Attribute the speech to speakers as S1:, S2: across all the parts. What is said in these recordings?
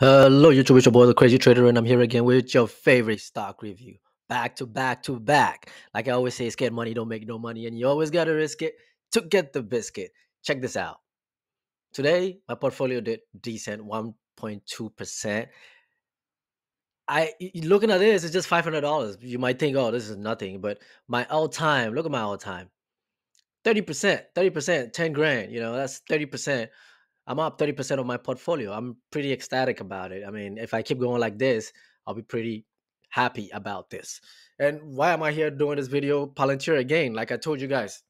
S1: Hello, YouTube. It's your boy, the Crazy Trader, and I'm here again with your favorite stock review. Back to back to back. Like I always say, scared money don't make no money, and you always got to risk it to get the biscuit. Check this out. Today, my portfolio did decent, 1.2%. Looking at this, it's just $500. You might think, oh, this is nothing, but my all time, look at my all time. 30%, 10 grand, that's 30%. I'm up 30% of my portfolio. I'm pretty ecstatic about it. I mean, if I keep going like this, I'll be pretty happy about this. And why am I here doing this video? Palantir again, like I told you guys,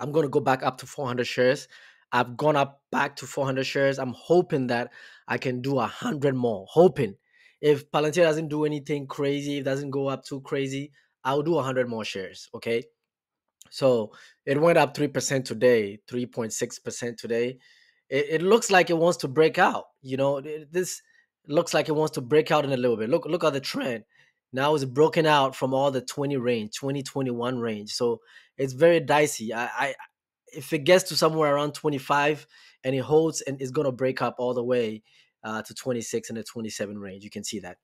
S1: I'm going to go back up to 400 shares. I've gone up back to 400 shares. I'm hoping that I can do 100 more. Hoping. If Palantir doesn't do anything crazy, if it doesn't go up too crazy, I'll do 100 more shares. Okay. So it went up 3% today, 3.6% today. It looks like it wants to break out. This looks like it wants to break out in a little bit. Look at the trend. Now it's broken out from all the 20 range, 2021 range. So it's very dicey. I if it gets to somewhere around 25 and it holds, and it's gonna break up all the way to 26 and the 27 range. You can see that.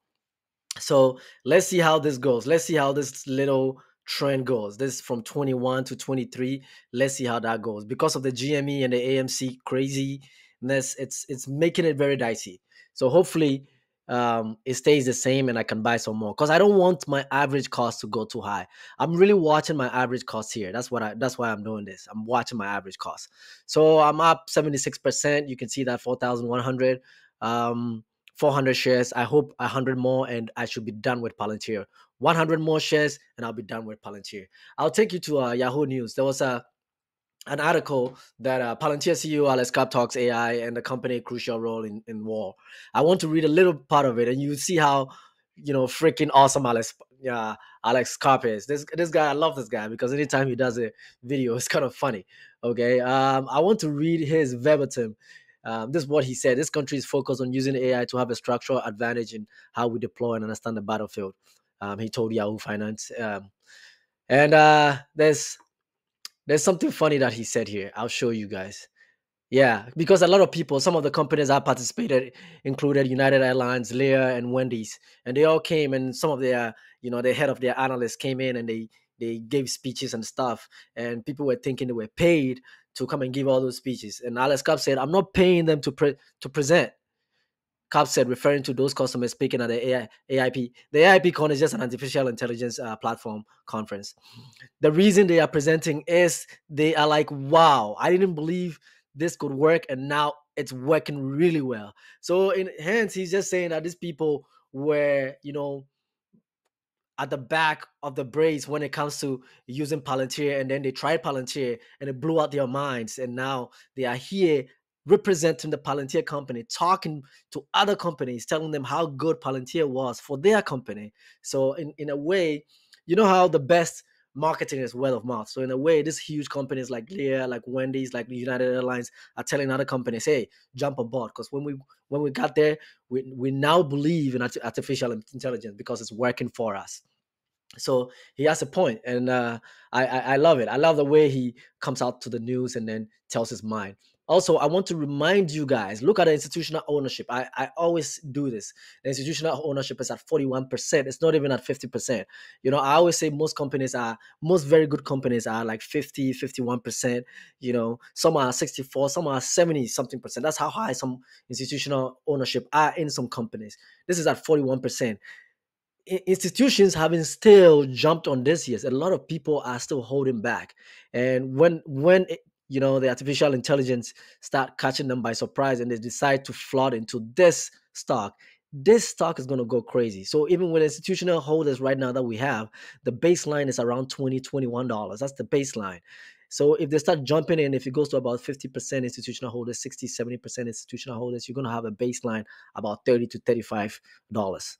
S1: So let's see how this goes. Let's see how this little trend goes. This from 21 to 23. Let's see how that goes. Because of the GME and the AMC craziness, it's making it very dicey. So hopefully it stays the same and I can buy some more, because I don't want my average cost to go too high. I'm really watching my average cost here. That's why I'm doing this. I'm watching my average cost. So I'm up 76%. You can see that 4,100. 400 shares. I hope 100 more, and I should be done with Palantir. 100 more shares, and I'll be done with Palantir. I'll take you to Yahoo News. There was an article that Palantir CEO Alex Karp talks AI and the company crucial role in war. I want to read a little part of it, and you see how freaking awesome Alex Karp is. This guy, I love this guy because anytime he does a video, it's kind of funny. Okay, I want to read his verbatim. This is what he said. This country is focused on using AI to have a structural advantage in how we deploy and understand the battlefield. He told Yahoo Finance. And there's something funny that he said here. I'll show you guys. Yeah, because a lot of people, some of the companies that participated included United Airlines, Lear, and Wendy's, and they all came, and some of their, the head of their analysts came in, and they gave speeches and stuff, and people were thinking they were paid to come and give all those speeches. And Alex Karp said, "I'm not paying them to present." Karp said, referring to those customers speaking at the AIP. The AIP con is just an artificial intelligence platform conference. The reason they are presenting is they are like, wow, I didn't believe this could work, and now it's working really well. So in hence, he's just saying that these people were, at the back of the brace when it comes to using Palantir, and then they tried Palantir and it blew out their minds, and now they are here representing the Palantir company, talking to other companies, telling them how good Palantir was for their company. So in a way, you know how the best marketing is word of mouth. So in a way, these huge companies like Lear, like Wendy's, like United Airlines are telling other companies, hey, jump on board. Because when we got there, we now believe in artificial intelligence because it's working for us. So he has a point, and I love it. I love the way he comes out to the news and then tells his mind. Also, I want to remind you guys, look at the institutional ownership. I always do this. The institutional ownership is at 41%. It's not even at 50%. I always say most very good companies are like 50, 51%. Some are 64, some are 70 something percent. That's how high some institutional ownership are in some companies. This is at 41%. Institutions haven't still jumped on this yet. A lot of people are still holding back, and the artificial intelligence start catching them by surprise, and they decide to flood into this stock is going to go crazy. So even with institutional holders right now that we have, the baseline is around $21. That's the baseline. So if they start jumping in, if it goes to about 50% institutional holders, 60, 70% institutional holders, you're going to have a baseline about $30 to $35.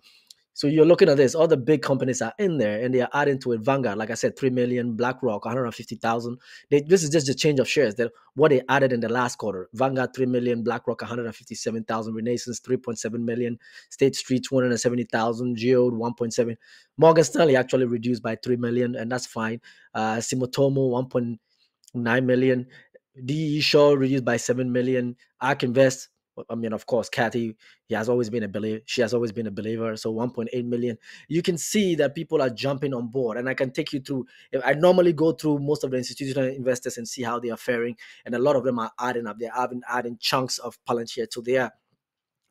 S1: So you're looking at this, all the big companies are in there and they are adding to it. Vanguard, like I said, 3 million, BlackRock, 150,000. This is just the change of shares that what they added in the last quarter. Vanguard, 3 million, BlackRock, 157,000, Renaissance, 3.7 million, State Street, 270,000, Geode, 1.7. Morgan Stanley actually reduced by 3 million, and that's fine. Simotomo, 1.9 million. DE Shaw reduced by 7 million. ARK Invest I mean, of course, Kathy, he has always been a believer. She has always been a believer. So 1.8 million. You can see that people are jumping on board, and I can take you through. I normally go through most of the institutional investors and see how they are faring, and a lot of them are adding up. They're adding chunks of Palantir to their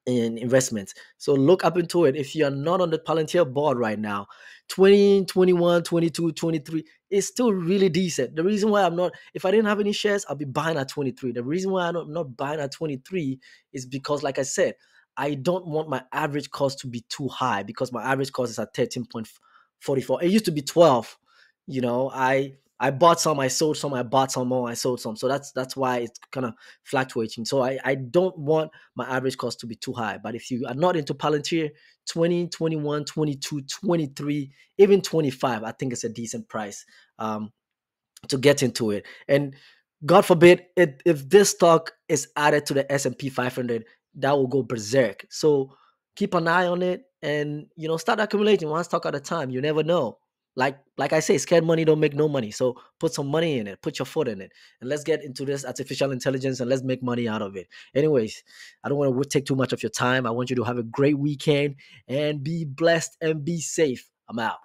S1: in investments. So look up into it. If you are not on the Palantir board right now, 20, 21, 22, 23 is still really decent. The reason why I'm not, if I didn't have any shares, I'll be buying at 23. The reason why I'm not buying at 23 is because, like I said, I don't want my average cost to be too high, because my average cost is at 13.44. It used to be 12. I bought some, I sold some, I bought some more, I sold some. So that's why it's kind of fluctuating. So I don't want my average cost to be too high. But if you are not into Palantir, 20, 21, 22, 23, even 25, I think it's a decent price to get into it. And God forbid, if this stock is added to the S&P 500, that will go berserk. So keep an eye on it, and start accumulating one stock at a time. You never know. Like I say, scared money don't make no money. So put some money in it, put your foot in it, and let's get into this artificial intelligence and let's make money out of it. Anyways, I don't want to take too much of your time. I want you to have a great weekend and be blessed and be safe. I'm out.